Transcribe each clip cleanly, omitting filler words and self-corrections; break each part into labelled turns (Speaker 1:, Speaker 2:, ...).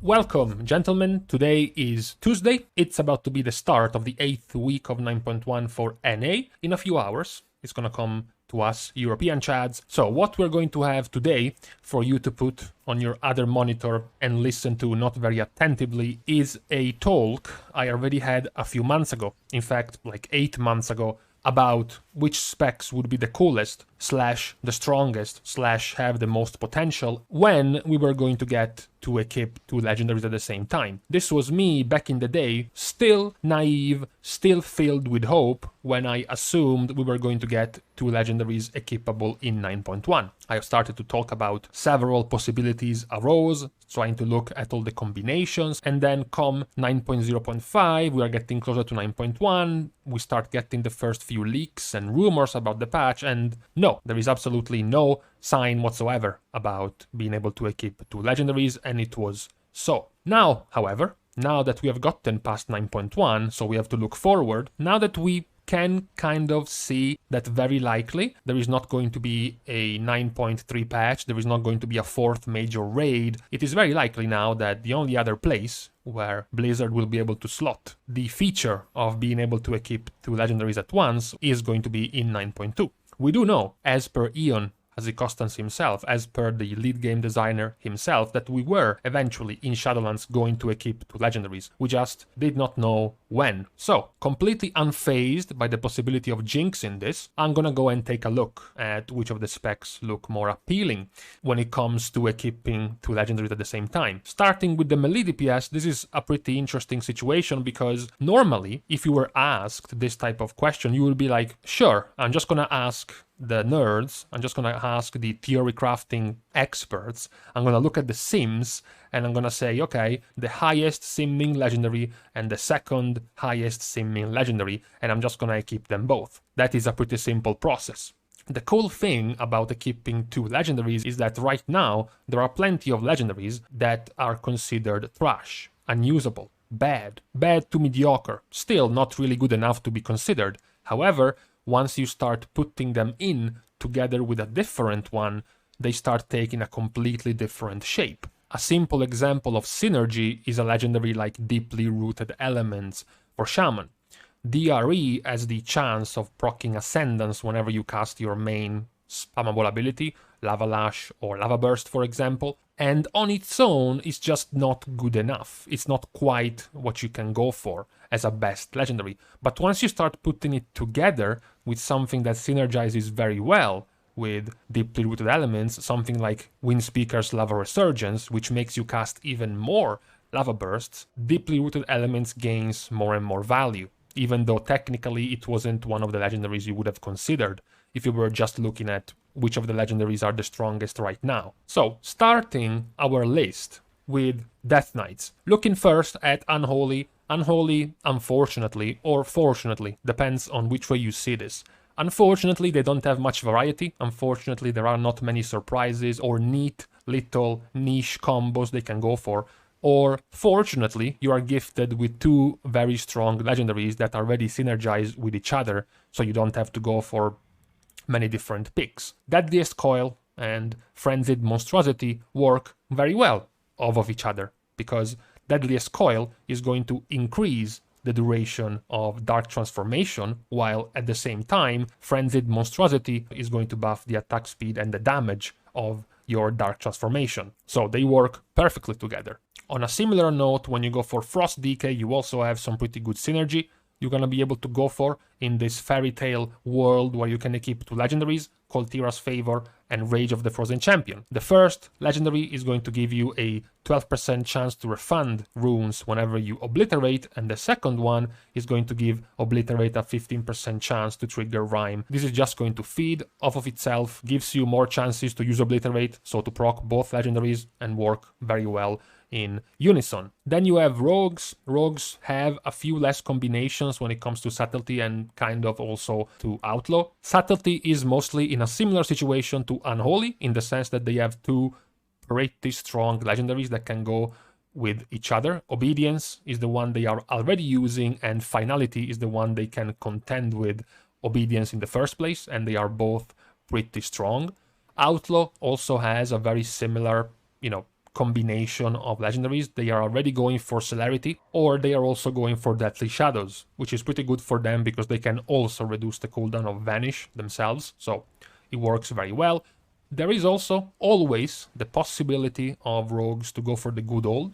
Speaker 1: Welcome, gentlemen. Today is Tuesday. It's about to be the start of the 8th week of 9.1 for NA. In a few hours, it's gonna come to us European chads. So what we're going to have today for you to put on your other monitor and listen to not very attentively is a talk I already had a few months ago. In fact, like 8 months ago, about which specs would be the coolest, slash the strongest, slash have the most potential when we were going to get to equip two legendaries at the same time. This was me back in the day, still naive, still filled with hope when I assumed we were going to get two legendaries equipable in 9.1. I started to talk about several possibilities arose, trying to look at all the combinations, and then come 9.0.5, we are getting closer to 9.1, we start getting the first few leaks and rumors about the patch, and no, there is absolutely no sign whatsoever about being able to equip two legendaries, and it was so. Now, however, now that we have gotten past 9.1, so we have to look forward, now that we can kind of see that very likely there is not going to be a 9.3 patch, there is not going to be a fourth major raid. It is very likely now that the only other place where Blizzard will be able to slot the feature of being able to equip two legendaries at once is going to be in 9.2. We do know, as per Ion Azikostans himself, as per the lead game designer himself, that we were eventually in Shadowlands going to equip two legendaries. We just did not know when. So, completely unfazed by the possibility of jinxing this, I'm gonna go and take a look at which of the specs look more appealing when it comes to equipping two legendaries at the same time. Starting with the Melee DPS, this is a pretty interesting situation because normally, if you were asked this type of question, you would be like, sure, I'm just gonna ask the nerds, I'm just gonna ask the theory crafting experts, I'm gonna look at the sims, and I'm gonna say, okay, the highest simming legendary and the second highest simming legendary, and I'm just gonna equip them both. That is a pretty simple process. The cool thing about equipping two legendaries is that right now, there are plenty of legendaries that are considered trash, unusable, bad to mediocre, still not really good enough to be considered. However, once you start putting them in together with a different one, they start taking a completely different shape. A simple example of synergy is a legendary like Deeply Rooted Elements for Shaman. DRE has the chance of proccing Ascendance whenever you cast your main spammable ability, Lava Lash or Lava Burst for example, and on its own it's just not good enough. It's not quite what you can go for as a best legendary. But once you start putting it together with something that synergizes very well with Deeply Rooted Elements, something like Windspeaker's Lava Resurgence, which makes you cast even more Lava Bursts, Deeply Rooted Elements gains more and more value, even though technically it wasn't one of the legendaries you would have considered if you were just looking at which of the legendaries are the strongest right now. So, starting our list with Death Knights, looking first at Unholy. Unholy, unfortunately, or fortunately, depends on which way you see this. Unfortunately, they don't have much variety. Unfortunately, there are not many surprises or neat little niche combos they can go for. Or, fortunately, you are gifted with two very strong legendaries that are already synergized with each other, so you don't have to go for many different picks. Deadliest Coil and Frenzied Monstrosity work very well off of each other, because Deadliest Coil is going to increase the duration of Dark Transformation, while at the same time, Frenzied Monstrosity is going to buff the attack speed and the damage of your Dark Transformation. So they work perfectly together. On a similar note, when you go for Frost Decay, you also have some pretty good synergy you're gonna be able to go for in this fairy tale world where you can equip two legendaries, called Tira's Favor and Rage of the Frozen Champion. The first legendary is going to give you a 12% chance to refund runes whenever you obliterate, and the second one is going to give Obliterate a 15% chance to trigger Rhyme. This is just going to feed off of itself, gives you more chances to use Obliterate, so to proc both legendaries and work very well in unison. Then you have rogues. Rogues have a few less combinations when it comes to subtlety and kind of also to outlaw. Subtlety is mostly in a similar situation to Unholy in the sense that they have two pretty strong legendaries that can go with each other. Obedience is the one they are already using, and Finality is the one they can contend with Obedience in the first place, and they are both pretty strong. Outlaw also has a very similar, combination of legendaries. They are already going for celerity, or they are also going for deathly shadows, which is pretty good for them because they can also reduce the cooldown of vanish themselves, so it works very well. There is also always the possibility of rogues to go for the good old,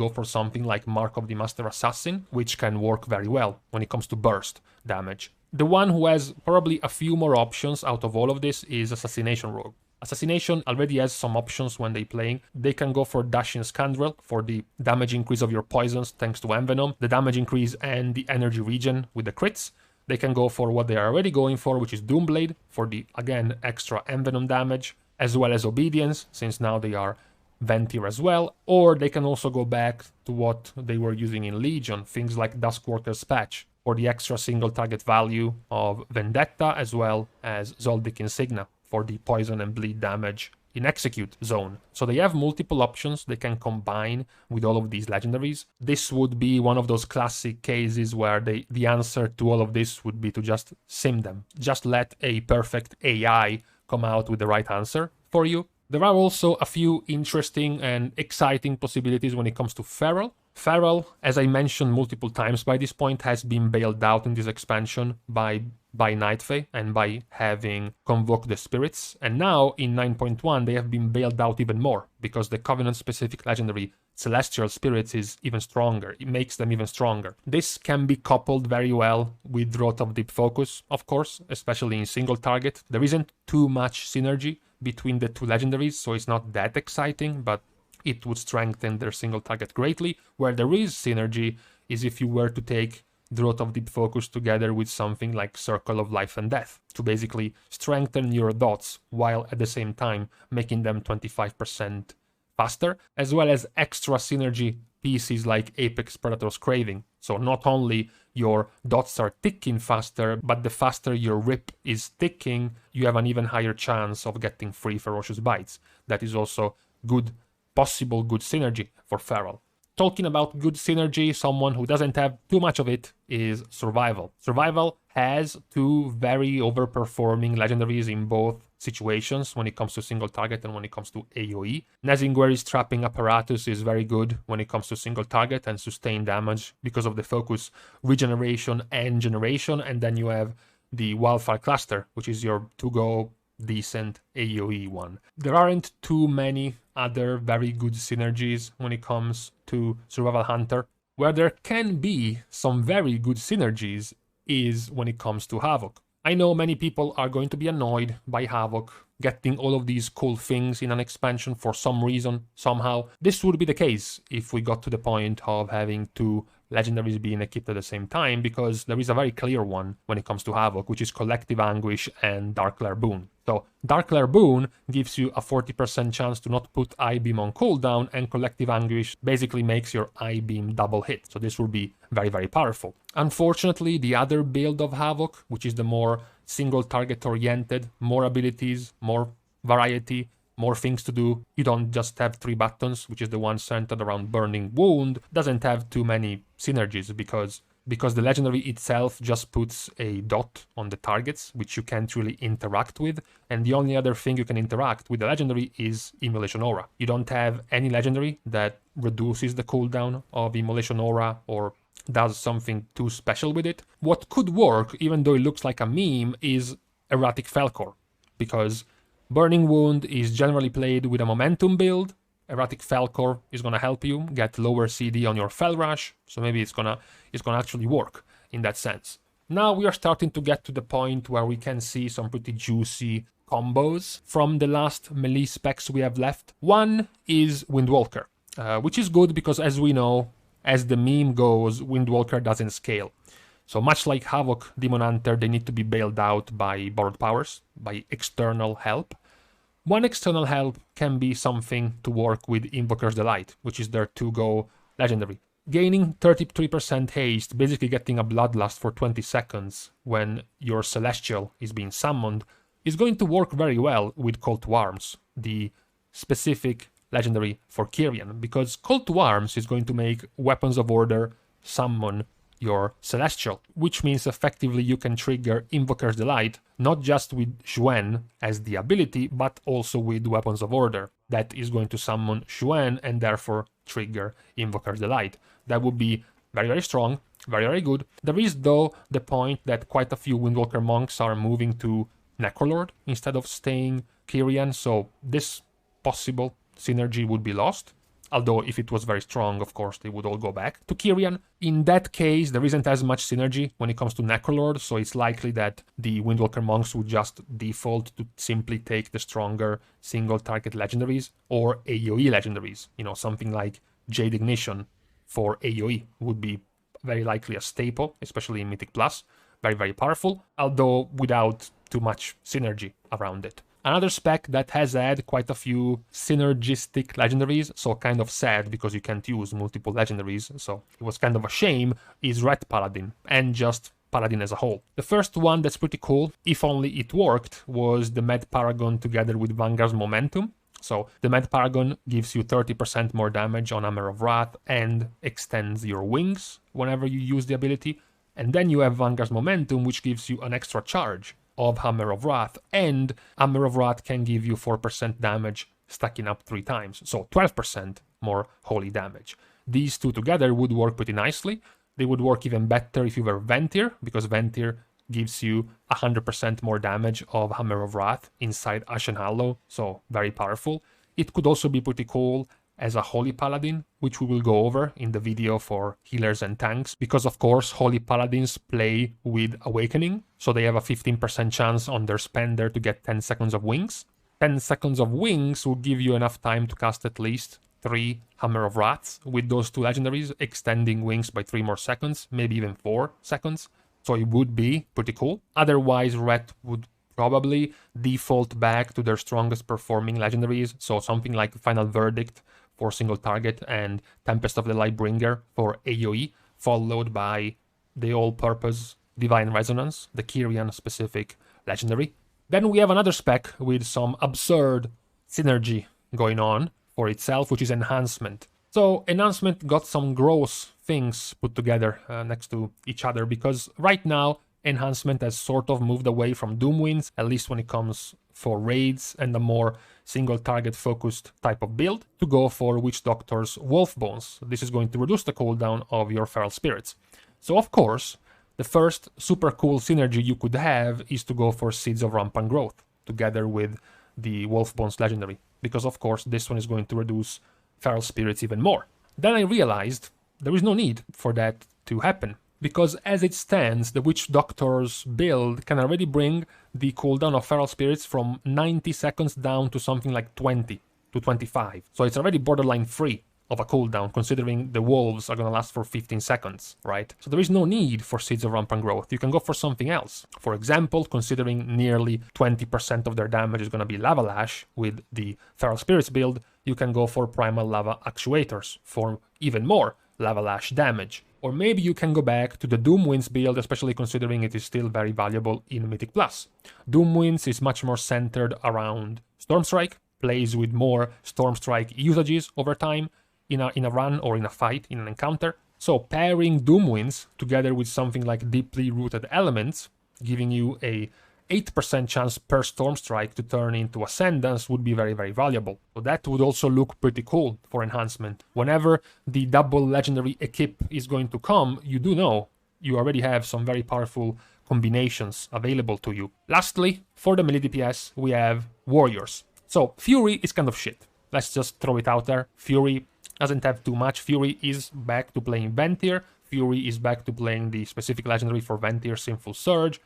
Speaker 1: go for something like Mark of the Master Assassin, which can work very well when it comes to burst damage. The one who has probably a few more options out of all of this is Assassination Rogue. Assassination already has some options when they playing. They can go for Dashing Scoundrel for the damage increase of your poisons thanks to Envenom, the damage increase and the energy regen with the crits. They can go for what they are already going for, which is Doomblade, for the, again, extra Envenom damage, as well as Obedience, since now they are Ventir as well. Or they can also go back to what they were using in Legion, things like Duskwalker's Patch, for the extra single target value of Vendetta, as well as Zoldyck Insignia, for the poison and bleed damage in execute zone. So they have multiple options they can combine with all of these legendaries. This would be one of those classic cases where the answer to all of this would be to just sim them. Just let a perfect AI come out with the right answer for you. There are also a few interesting and exciting possibilities when it comes to Feral. Feral, as I mentioned multiple times by this point, has been bailed out in this expansion by Nightfey and by having Convoke the Spirits. And now in 9.1 they have been bailed out even more because the Covenant-specific legendary Celestial Spirits is even stronger. It makes them even stronger. This can be coupled very well with Wrath of Deep Focus, of course, especially in single target. There isn't too much synergy between the two legendaries, so it's not that exciting, but it would strengthen their single target greatly. Where there is synergy is if you were to take Wrath of Deep Focus together with something like Circle of Life and Death to basically strengthen your dots while at the same time making them 25% faster, as well as extra synergy pieces like Apex Predator's Craving. So not only your dots are ticking faster, but the faster your rip is ticking, you have an even higher chance of getting free Ferocious Bites. That is also good, possible good synergy for Feral. Talking about good synergy, someone who doesn't have too much of it is Survival. Survival has two very overperforming legendaries in both situations when it comes to single target and when it comes to AoE. Nezingueri's Trapping Apparatus is very good when it comes to single target and sustained damage because of the focus, regeneration and generation, and then you have the Wildfire Cluster, which is your to-go decent AoE one. There aren't too many other very good synergies when it comes to Survival Hunter. Where there can be some very good synergies is when it comes to Havoc. I know many people are going to be annoyed by Havoc getting all of these cool things in an expansion for some reason, somehow. This would be the case if we got to the point of having two legendaries being equipped at the same time, because there is a very clear one when it comes to Havoc, which is Collective Anguish and Darkglare Boon. So Darkglare Boon gives you a 40% chance to not put I-Beam on cooldown, and Collective Anguish basically makes your I-Beam double hit. So this will be very, very powerful. Unfortunately, the other build of Havoc, which is the more single target oriented, more abilities, more variety, more things to do. You don't just have 3 buttons, which is the one centered around Burning Wound. Doesn't have too many synergies because the legendary itself just puts a dot on the targets, which you can't really interact with. And the only other thing you can interact with the legendary is Immolation Aura. You don't have any legendary that reduces the cooldown of Immolation Aura or does something too special with it. What could work, even though it looks like a meme, is Erratic Falcor, because Burning Wound is generally played with a momentum build. Erratic Falcor is gonna help you get lower CD on your Fel Rush, so maybe it's gonna actually work in that sense. Now we are starting to get to the point where we can see some pretty juicy combos from the last melee specs we have left. One is Windwalker, which is good because, as we know, as the meme goes, Windwalker doesn't scale. So much like Havoc, Demon Hunter, they need to be bailed out by borrowed powers, by external help. One external help can be something to work with Invoker's Delight, which is their to-go legendary. Gaining 33% haste, basically getting a Bloodlust for 20 seconds when your Celestial is being summoned, is going to work very well with Call to Arms, the specific legendary for Kyrian, because Call to Arms is going to make Weapons of Order summon your Celestial, which means effectively you can trigger Invoker's Delight, not just with Xuen as the ability, but also with Weapons of Order. that is going to summon Xuan and therefore trigger Invoker's Delight. That would be very, very strong, very, very good. There is, though, the point that quite a few Windwalker monks are moving to Necrolord instead of staying Kyrian, so this possible synergy would be lost. Although if it was very strong, of course, they would all go back to Kyrian. In that case, there isn't as much synergy when it comes to Necrolord, so it's likely that the Windwalker monks would just default to simply take the stronger single-target legendaries or AoE legendaries. You know, something like Jade Ignition for AoE would be very likely a staple, especially in Mythic Plus. Very, very powerful, although without too much synergy around it. Another spec that has had quite a few synergistic legendaries, so kind of sad because you can't use multiple legendaries, so it was kind of a shame, is Red Paladin, and just Paladin as a whole. The first one that's pretty cool, if only it worked, was the Med Paragon together with Vanguard's Momentum. So the Med Paragon gives you 30% more damage on Hammer of Wrath and extends your wings whenever you use the ability. And then you have Vanguard's Momentum, which gives you an extra charge of Hammer of Wrath, and Hammer of Wrath can give you 4% damage stacking up 3 times, so 12% more holy damage. These two together would work pretty nicely. They would work even better if you were Ventir, because Ventir gives you 100% more damage of Hammer of Wrath inside Ashen Hallow, so very powerful. It could also be pretty cool as a Holy Paladin, which we will go over in the video for healers and tanks, because of course Holy Paladins play with Awakening, so they have a 15% chance on their spender to get 10 seconds of wings. 10 seconds of wings will give you enough time to cast at least 3 Hammer of Wraths with those 2 legendaries, extending wings by 3 more seconds, maybe even 4 seconds, so it would be pretty cool. Otherwise, Red would probably default back to their strongest performing legendaries, so something like Final Verdict for single target and Tempest of the Lightbringer for AoE, followed by the all-purpose Divine Resonance, the Kyrian specific legendary. Then we have another spec with some absurd synergy going on for itself, which is Enhancement. So Enhancement got some gross things put together next to each other, because right now Enhancement has sort of moved away from Doomwinds, at least when it comes for raids and a more single target focused type of build, to go for Witch Doctor's Wolf Bones. This is going to reduce the cooldown of your Feral Spirits. So of course, the first super cool synergy you could have is to go for Seeds of Rampant Growth together with the Wolf Bones legendary, because of course this one is going to reduce Feral Spirits even more. Then I realized there is no need for that to happen, because as it stands, the Witch Doctor's build can already bring the cooldown of Feral Spirits from 90 seconds down to something like 20 to 25. So it's already borderline free of a cooldown, considering the wolves are going to last for 15 seconds, right? So there is no need for Seeds of Rampant Growth. You can go for something else. For example, considering nearly 20% of their damage is going to be Lava Lash with the Feral Spirits build, you can go for Primal Lava Actuators for even more Lava Lash damage. Or maybe you can go back to the Doomwinds build, especially considering it is still very valuable in Mythic Plus. Doomwinds is much more centered around Stormstrike, plays with more Stormstrike usages over time in a run or in a fight, in an encounter. So pairing Doomwinds together with something like Deeply Rooted Elements, giving you a 8% chance per Stormstrike to turn into Ascendance, would be very, very valuable. So that would also look pretty cool for Enhancement. Whenever the double legendary equip is going to come, you do know you already have some very powerful combinations available to you. Lastly, for the melee DPS, we have Warriors. So Fury is kind of shit. Let's just throw it out there. Fury doesn't have too much. Fury is back to playing Ventir. Fury is back to playing the specific legendary for Ventir, Sinful Surge,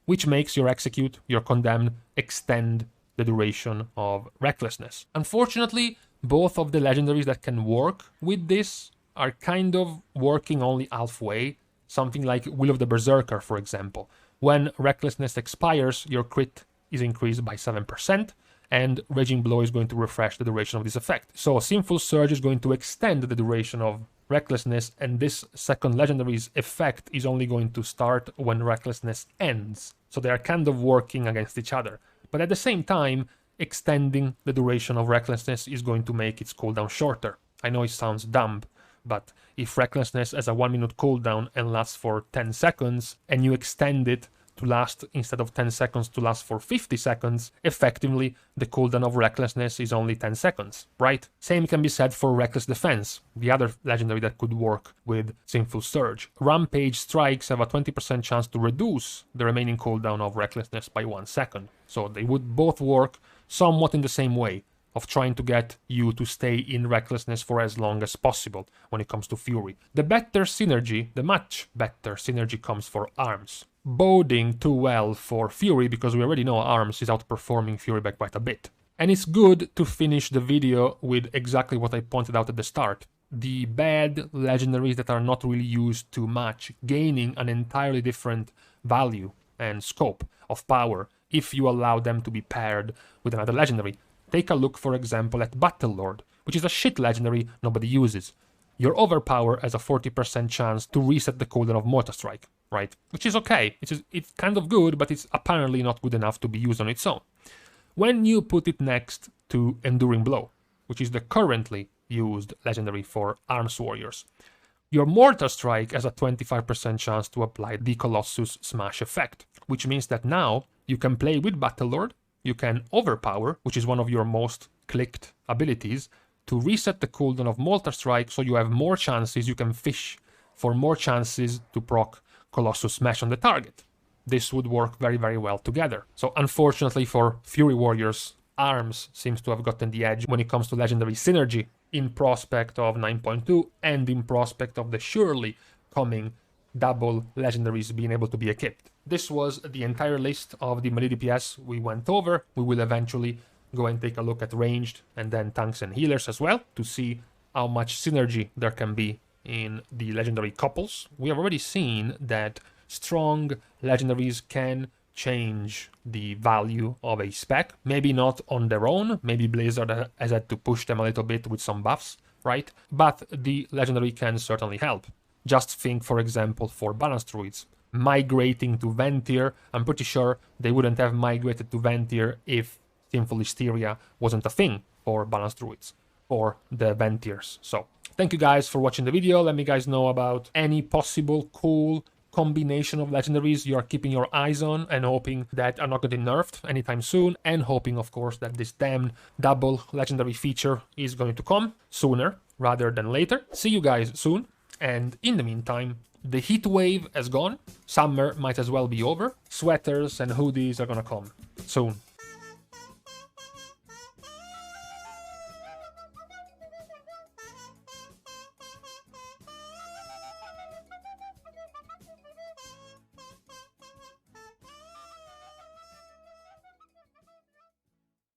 Speaker 1: which makes your Execute, your Condemn, extend the duration of Recklessness. Unfortunately, both of the legendaries that can work with this are kind of working only halfway. Something like Will of the Berserker, for example. When Recklessness expires, your crit is increased by 7%, and Raging Blow is going to refresh the duration of this effect. So Sinful Surge is going to extend the duration of Recklessness, and this second legendary's effect is only going to start when Recklessness ends. So they are kind of working against each other. But at the same time, extending the duration of Recklessness is going to make its cooldown shorter. I know it sounds dumb, but if Recklessness has a 1 minute cooldown and lasts for 10 seconds, and you extend it to last, instead of 10 seconds, to last for 50 seconds, effectively the cooldown of Recklessness is only 10 seconds, right? Same can be said for Reckless Defense, the other legendary that could work with Sinful Surge. Rampage strikes have a 20% chance to reduce the remaining cooldown of Recklessness by 1 second. So they would both work somewhat in the same way, of trying to get you to stay in Recklessness for as long as possible when it comes to Fury. The much better synergy comes for Arms. Boding too well for Fury, because we already know Arms is outperforming Fury by quite a bit. And it's good to finish the video with exactly what I pointed out at the start. The bad legendaries that are not really used too much, gaining an entirely different value and scope of power if you allow them to be paired with another legendary. Take a look, for example, at Battlelord, which is a shit legendary nobody uses. Your Overpower has a 40% chance to reset the cooldown of Mortar Strike, right? Which is okay. It's kind of good, but it's apparently not good enough to be used on its own. When you put it next to Enduring Blow, which is the currently used legendary for Arms Warriors, your Mortar Strike has a 25% chance to apply the Colossus Smash effect, which means that now you can play with Battlelord, you can Overpower, which is one of your most clicked abilities, to reset the cooldown of Mortar Strike, so you have more chances, you can fish for more chances to proc Colossus Smash on the target. This would work very, very well together. So unfortunately for Fury Warriors, Arms seems to have gotten the edge when it comes to legendary synergy, in prospect of 9.2 and in prospect of the surely coming double legendaries being able to be equipped. This was the entire list of the Melee DPS we went over. We will eventually go and take a look at ranged and then tanks and healers as well to see how much synergy there can be in the legendary couples. We have already seen that strong legendaries can change the value of a spec. Maybe not on their own, maybe Blizzard has had to push them a little bit with some buffs, right? But the legendary can certainly help. Just think, for example, for Balance Druids. Migrating to Ventier, I'm pretty sure they wouldn't have migrated to Ventier if Sinful Hysteria wasn't a thing for Balance Druids, or the Ventiers. So, thank you guys for watching the video. Let me guys know about any possible cool combination of legendaries you are keeping your eyes on and hoping that are not getting nerfed anytime soon, and hoping, of course, that this damn double legendary feature is going to come sooner rather than later. See you guys soon, and in the meantime, the heat wave has gone, summer might as well be over, sweaters and hoodies are gonna come soon.